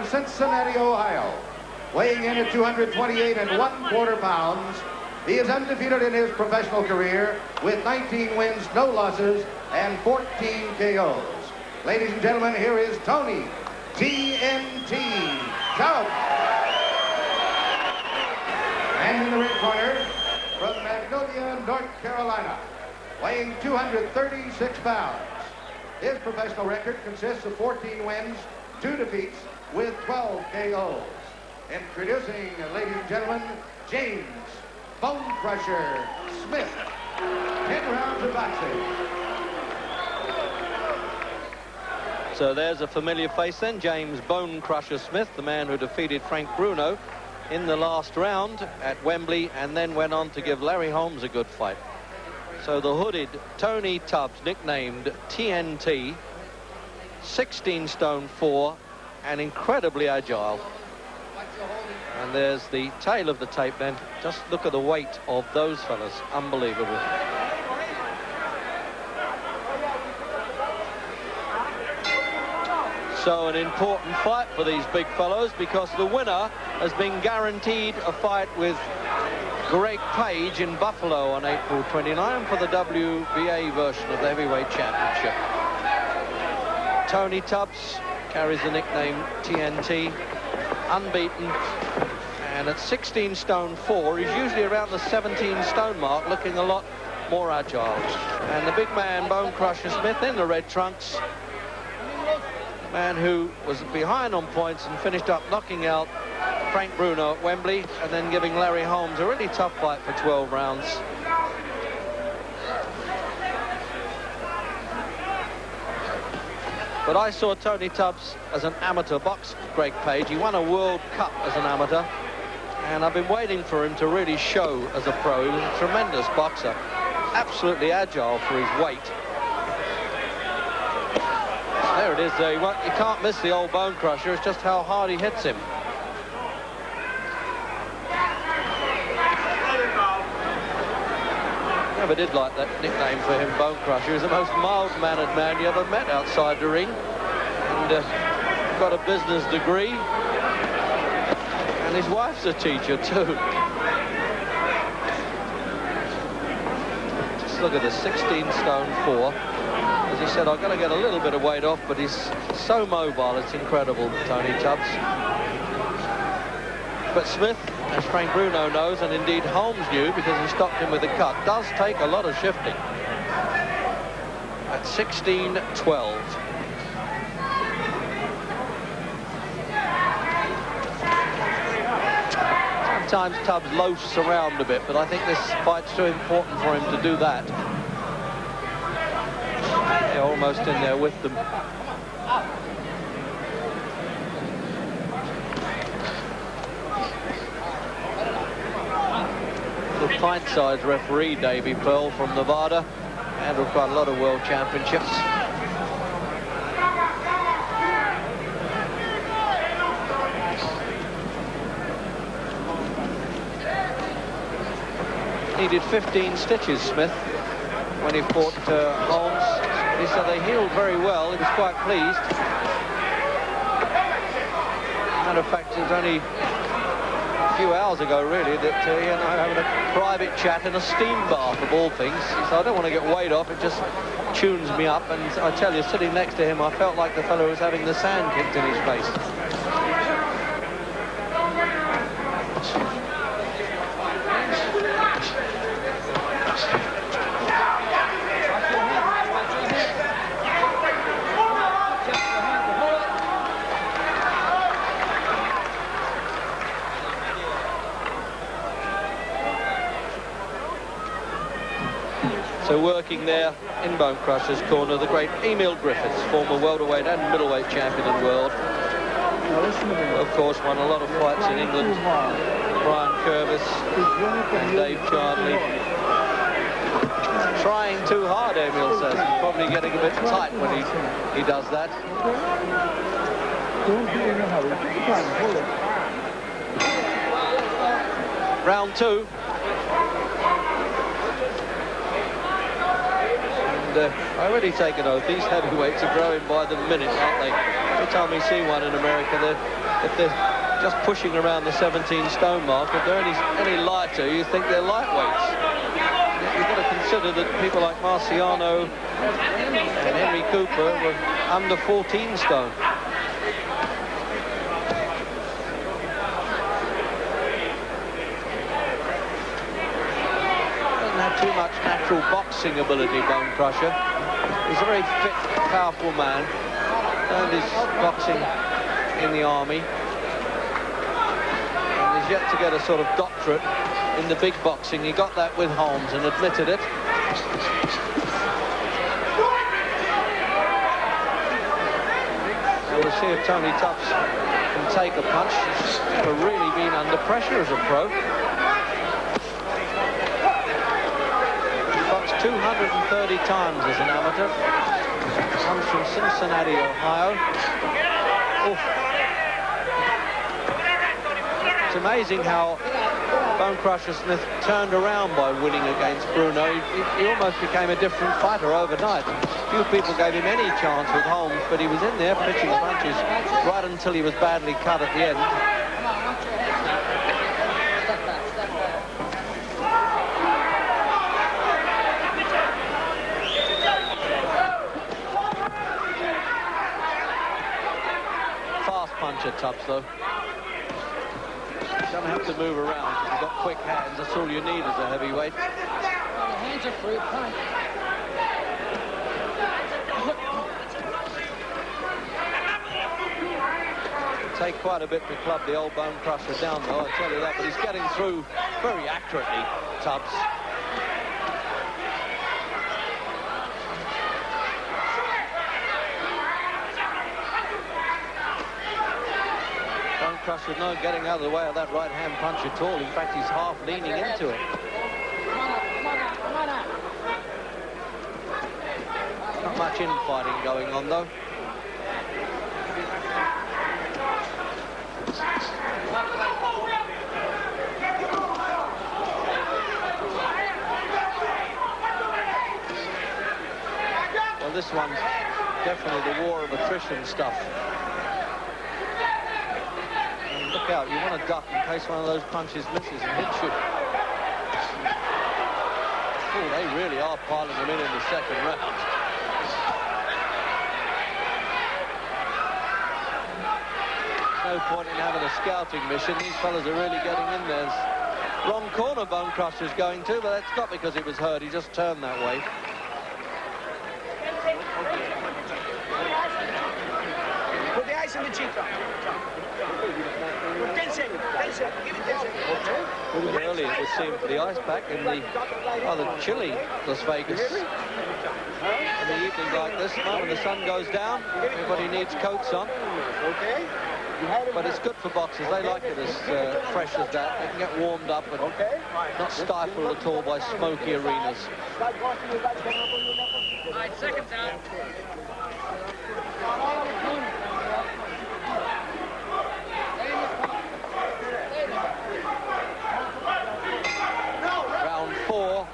Cincinnati, Ohio. Weighing in at 228 1/4 pounds, he is undefeated in his professional career with 19 wins, no losses, and 14 KOs. Ladies and gentlemen, here is Tony TNT Tubbs. And in the red corner, from Magnolia, North Carolina, weighing 236 pounds. His professional record consists of 14 wins, 2 defeats, with 12 KOs. Introducing, ladies and gentlemen, James Bonecrusher Smith. 10 rounds of boxing. So there's a familiar face then, James Bonecrusher Smith, the man who defeated Frank Bruno in the last round at Wembley and then went on to give Larry Holmes a good fight. So the hooded Tony Tubbs, nicknamed TNT, 16 stone 4 and incredibly agile. And there's the tail of the tape then. Just look at the weight of those fellas. Unbelievable. So an important fight for these big fellows because the winner has been guaranteed a fight with Greg Page in Buffalo on April 29 for the WBA version of the heavyweight championship. Tony Tubbs carries the nickname TNT, unbeaten, and at 16 stone 4, he's usually around the 17 stone mark, looking a lot more agile. And the big man, Bonecrusher Smith, in the red trunks, man who was behind on points and finished up knocking out Frank Bruno at Wembley and then giving Larry Holmes a really tough fight for 12 rounds. But I saw Tony Tubbs as an amateur boxer, Greg Page. He won a World Cup as an amateur, and I've been waiting for him to really show as a pro. He was a tremendous boxer, absolutely agile for his weight. There it is. You can't miss the old Bonecrusher. It's just how hard he hits him. Never did like that nickname for him, Bonecrusher. He's the most mild-mannered man you ever met outside the ring. And got a business degree. And his wife's a teacher, too. Just look at this, 16 stone 4. As he said, I've got to get a little bit of weight off, but he's so mobile, it's incredible, Tony Tubbs. But Smith, as Frank Bruno knows, and indeed Holmes knew because he stopped him with a cut, does take a lot of shifting. At 16-12. Sometimes Tubbs loafs around a bit, but I think this fight's too important for him to do that. They're almost in there with them. The pint-sized referee, Davey Pearl from Nevada, handled quite a lot of world championships. He did 15 stitches, Smith, when he fought Holmes. He said they healed very well. He was quite pleased. Matter of fact, it was only a few hours ago, really, that he and I were having a private chat in a steam bath, of all things. He said, I don't want to get weight off, it just tunes me up. And I tell you, sitting next to him, I felt like the fellow was having the sand kicked in his face. So working there in Bonecrusher's corner, the great Emil Griffiths, former welterweight and middleweight champion of the world. Of course, won a lot of fights in England. Brian Curvis and Dave Charnley. Trying too hard, Emil says. He's probably getting a bit tight when he does that. Round 2. I already take an oath. These heavyweights are growing by the minute, aren't they? every time we see one in America, if they're just pushing around the 17-stone mark, if they're any lighter, you think they're lightweights. You've got to consider that people like Marciano and Henry Cooper were under 14 stone. Doesn't have too much natural boxing ability, Bonecrusher. He's a very fit, powerful man. Earned his boxing in the army. And he's yet to get a sort of doctorate in the big boxing. He got that with Holmes and admitted it. And we'll see if Tony Tubbs can take a punch. He's never really been under pressure as a pro. He boxed 230 times as an amateur. Comes from Cincinnati, Ohio. Oof. It's amazing how Bonecrusher Smith turned around by winning against Bruno. He almost became a different fighter overnight. Few people gave him any chance with Holmes, but he was in there pitching punches right until he was badly cut at the end. Fast puncher, Tubbs, though. You don't have to move around because you've got quick hands. That's all you need as a heavyweight. The hands are free. Punch. Take quite a bit to club the old Bonecrusher down, though, I tell you that. But he's getting through very accurately, Tubbs. Bonecrusher not getting out of the way of that right-hand punch at all. In fact, he's half leaning into it. Not much infighting going on, though. Well, this one's definitely the war of attrition stuff. And look out, you want to duck in case one of those punches misses and hits you. Oh, they really are piling them in the second round. No point in having a scouting mission. These fellas are really getting in there. Wrong corner Bonecrusher's going to, but that's not because it was hurt. He just turned that way. Put the ice in the cheek. 10 seconds. 10 seconds. Give it 10 seconds. Okay. Early it was seen for the ice pack in the rather chilly Las Vegas. In the evening like this, when the sun goes down, everybody needs coats on. Okay. But it's good for boxers. They like it as fresh as that. They can get warmed up and not stifled at all by smoky arenas. All right, seconds out. Round 4.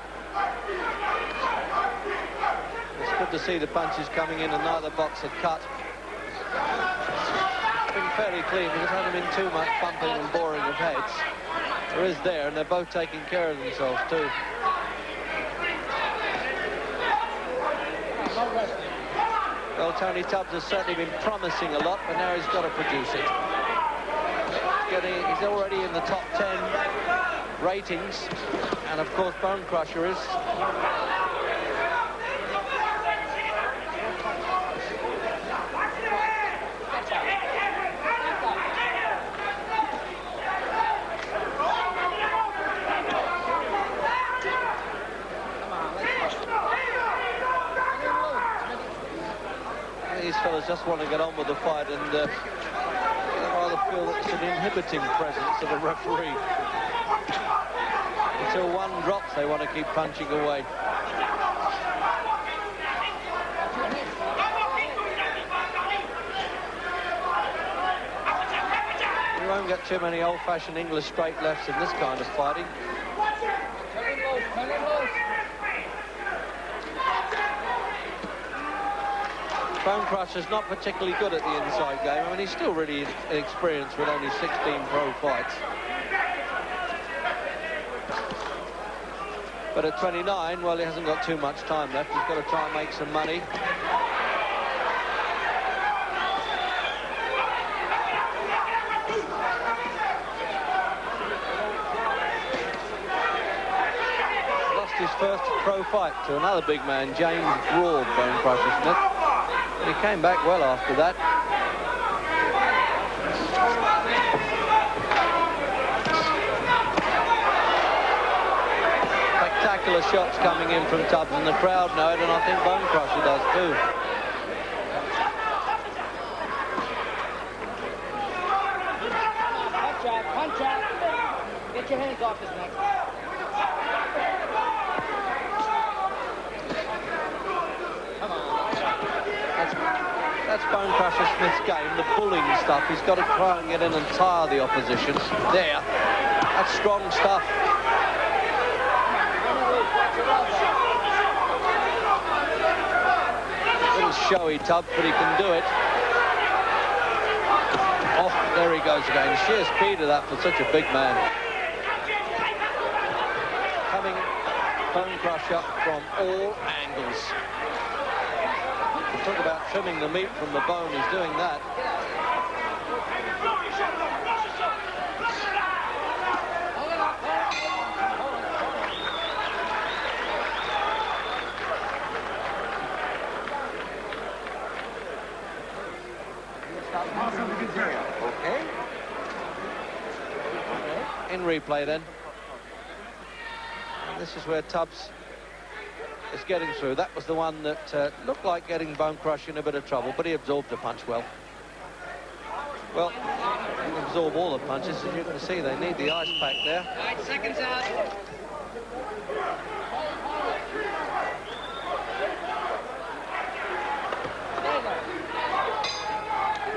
It's good to see the punches coming in and neither boxer cut. Been fairly clean because there hasn't been too much bumping and boring of heads. There is there, and they're both taking care of themselves too. Well, Tony Tubbs has certainly been promising a lot, but now he's got to produce it. He's already in the top 10 ratings, and of course Bonecrusher is. These fellas just want to get on with the fight, and I rather feel that it's an inhibiting presence of a referee. Until one drops, they want to keep punching away. You won't get too many old-fashioned English straight lefts in this kind of fighting. Bonecrusher's not particularly good at the inside game. I mean, he's still really inexperienced with only 16 pro fights. But at 29, well, he hasn't got too much time left. He's got to try and make some money. Lost his first pro fight to another big man, James Bonecrusher Smith. And he came back well after that. Spectacular shots coming in from Tubbs, and the crowd know it, and I think Bonecrusher does too. Punch out. Get your hands off his neck. Come on. That's Bonecrusher Smith's game, the bullying stuff. He's got to try and get in and tire the opposition. There. That's strong stuff. Little showy Tubbs, but he can do it. Oh, there he goes again. Sheer speed of that for such a big man. Coming Bonecrusher from all angles. Talk about trimming the meat from the bone. He's doing that. Okay. In replay then. And this is where Tubbs is getting through. That was the one that looked like getting Bonecrusher in a bit of trouble, but he absorbed the punch well. Well, he can absorb all the punches. As you can see, they need the ice pack there. 9 seconds out.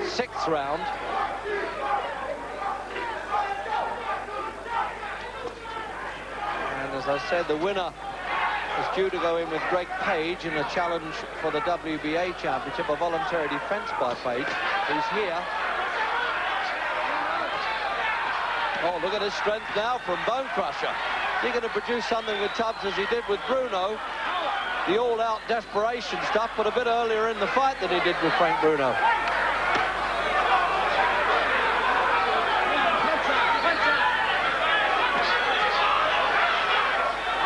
Sixth round. And as I said, the winner is due to go in with Greg Page in a challenge for the WBA Championship, a voluntary defense by Page, who's here. Oh, look at his strength now from Bonecrusher. He's going to produce something with Tubbs as he did with Bruno. The all-out desperation stuff, but a bit earlier in the fight than he did with Frank Bruno.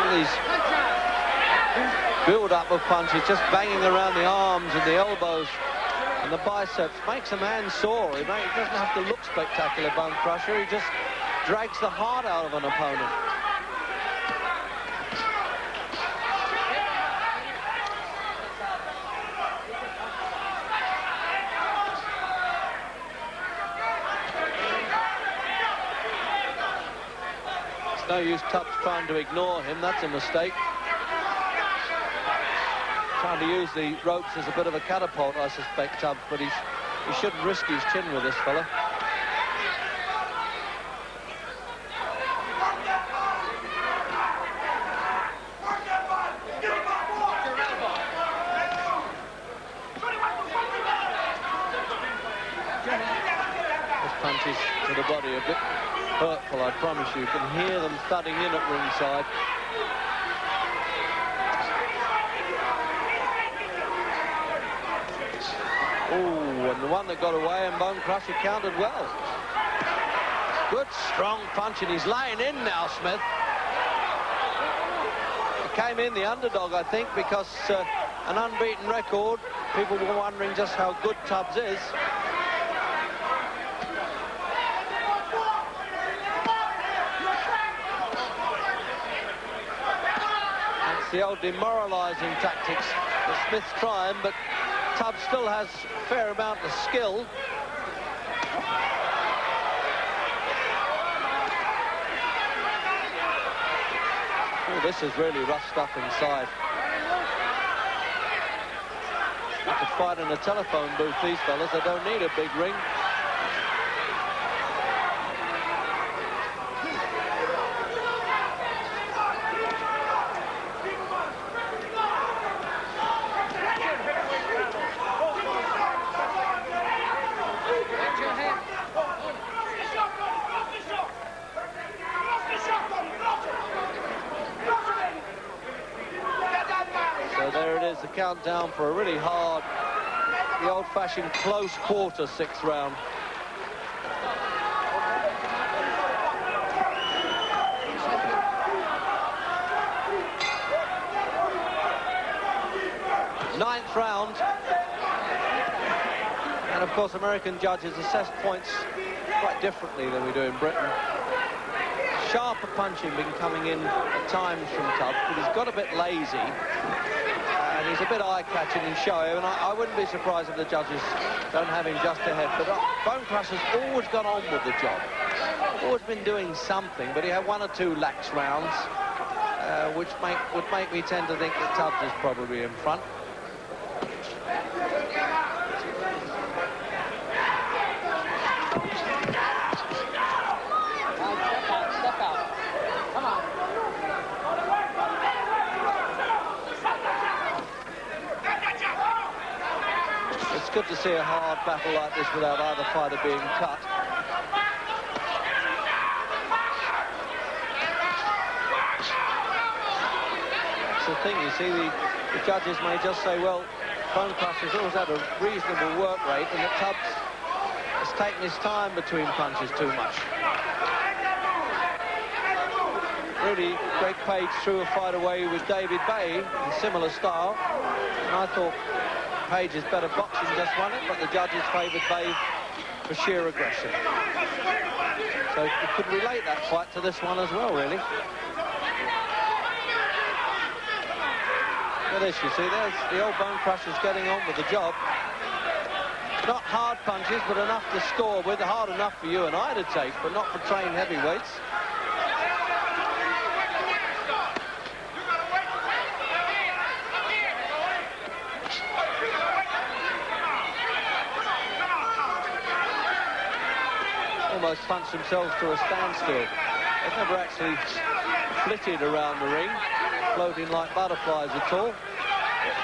These build-up of punches, just banging around the arms and the elbows and the biceps, makes a man sore. He doesn't have to look spectacular, Bonecrusher. He just drags the heart out of an opponent. No use Tubbs trying to ignore him. That's a mistake. Trying to use the ropes as a bit of a catapult, I suspect, Tubbs, but he shouldn't risk his chin with this fella. This punch is to the body a bit hurtful, I promise you. You can hear them thudding in at ringside. Oh, and the one that got away, and Bonecrusher countered well. Good, strong punch, and he's laying in now, Smith. He came in the underdog, I think, because an unbeaten record. People were wondering just how good Tubbs is. The old demoralizing tactics that Smith's trying, but Tubbs still has a fair amount of skill. Oh, this is really rough stuff inside. They could fight in a telephone booth, these fellas. They don't need a big ring. the countdown for a really hard, the old-fashioned close quarter 6th round. Ninth round. And of course, American judges assess points quite differently than we do in Britain. Sharper punching been coming in at times from Tubbs, but he's got a bit lazy. And he's a bit eye-catching and showy, and I wouldn't be surprised if the judges don't have him just ahead. But Bonecrusher's always gone on with the job. Always been doing something, but he had 1 or 2 lax rounds, which would make me tend to think that Tubbs is probably in front. It's good to see a hard battle like this without either fighter being cut. That's the thing, you see, the judges may just say, well, Bonecrusher's always had a reasonable work rate, and that Tubbs has taken his time between punches too much. Really, Greg Page threw a fight away with David Bay in similar style, and I thought Page's better boxing just won it, but the judges favoured Bay for sheer aggression. So you could relate that fight to this one as well, really. Look at this, you see, there's the old Bonecrusher's getting on with the job. Not hard punches, but enough to score with, hard enough for you and I to take, but not for trained heavyweights. Almost punched themselves to a standstill. They've never actually flitted around the ring, floating like butterflies at all.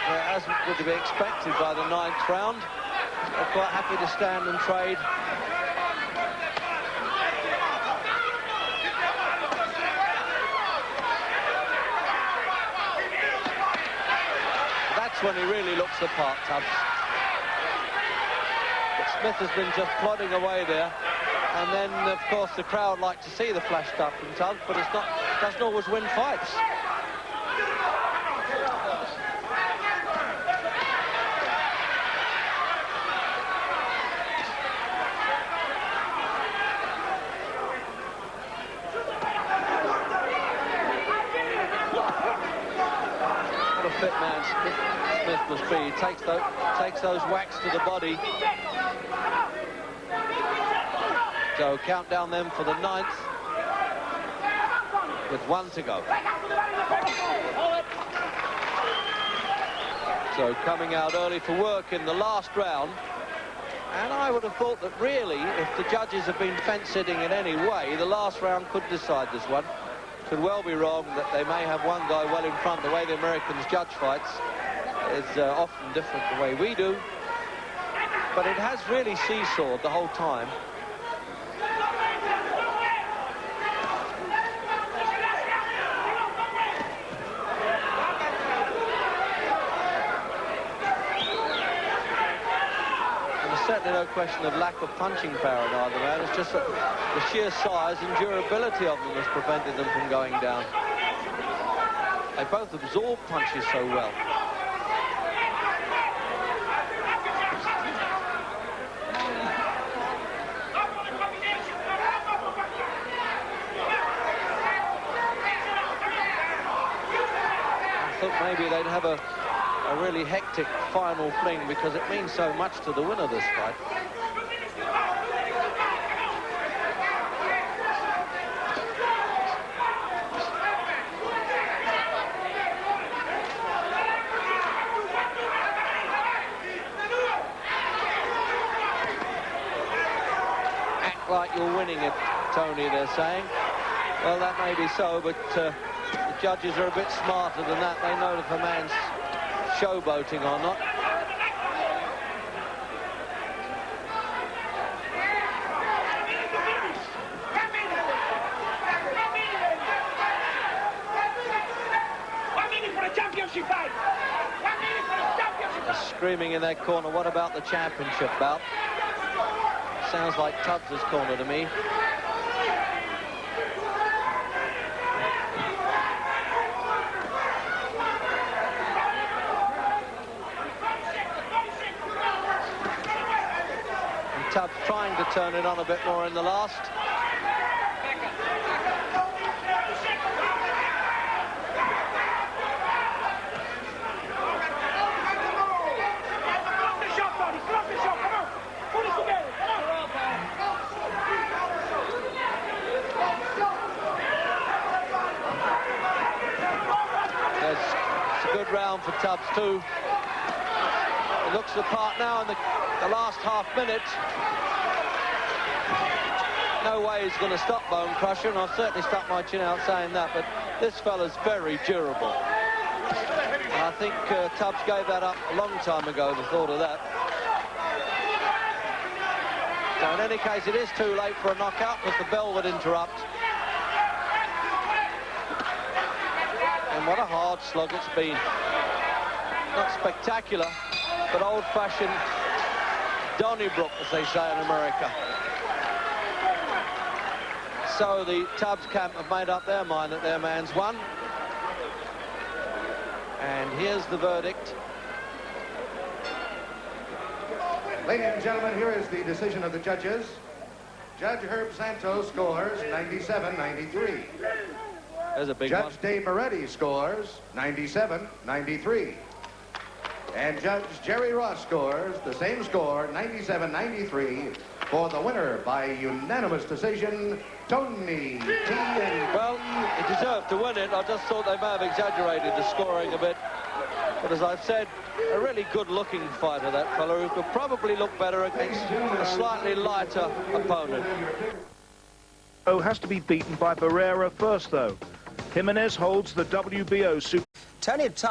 As would be expected by the 9th round, they're quite happy to stand and trade. That's when he really looks the part, Tubbs. But Smith has been just plodding away there. And then, of course, the crowd like to see the flash stuff from Tubbs, but doesn't always win fights. What a fit man Smith must be. He takes those whacks to the body. So countdown then for the 9th, with 1 to go. So coming out early for work in the last round. And I would have thought that really, if the judges have been fence-sitting in any way, the last round could decide this one. Could well be wrong that they may have one guy well in front. The way the Americans judge fights is often different the way we do. But it has really seesawed the whole time. Certainly no question of lack of punching power in either man. It's just that the sheer size and durability of them has prevented them from going down. They both absorb punches so well. I thought maybe they'd have a really hectic final fling because it means so much to the winner of this fight. Act like you're winning it, Tony, they're saying. Well, that may be so, but the judges are a bit smarter than that. They know if a man's showboating or not. For a championship fight. 1 minute for screaming in that corner, what about the championship bout? Sounds like Tubbs' corner to me. And Tubbs trying to turn it on a bit more in the last. It's a good round for Tubbs too. It looks the part now in the last half minute. No way he's going to stop Bonecrusher, and I've certainly stuck my chin out saying that, but this fella's very durable. And I think Tubbs gave that up a long time ago, the thought of that. So in any case, it is too late for a knockout, because the bell would interrupt. And what a hard slug it's been. Not spectacular, but old-fashioned Donnybrook, as they say in America. So the Tubbs camp have made up their mind that their man's won. And here's the verdict. Ladies and gentlemen, here is the decision of the judges. Judge Herb Santos scores 97-93. There's a big one. Judge Dave Moretti scores 97-93. And Judge Jerry Ross scores the same score, 97-93, for the winner by unanimous decision, Tony T. Well, he deserved to win it. I just thought they may have exaggerated the scoring a bit. But as I've said, a really good-looking fighter, that fellow, who could probably look better against a slightly lighter opponent. Has to be beaten by Barrera first, though. Jimenez holds the WBO Super.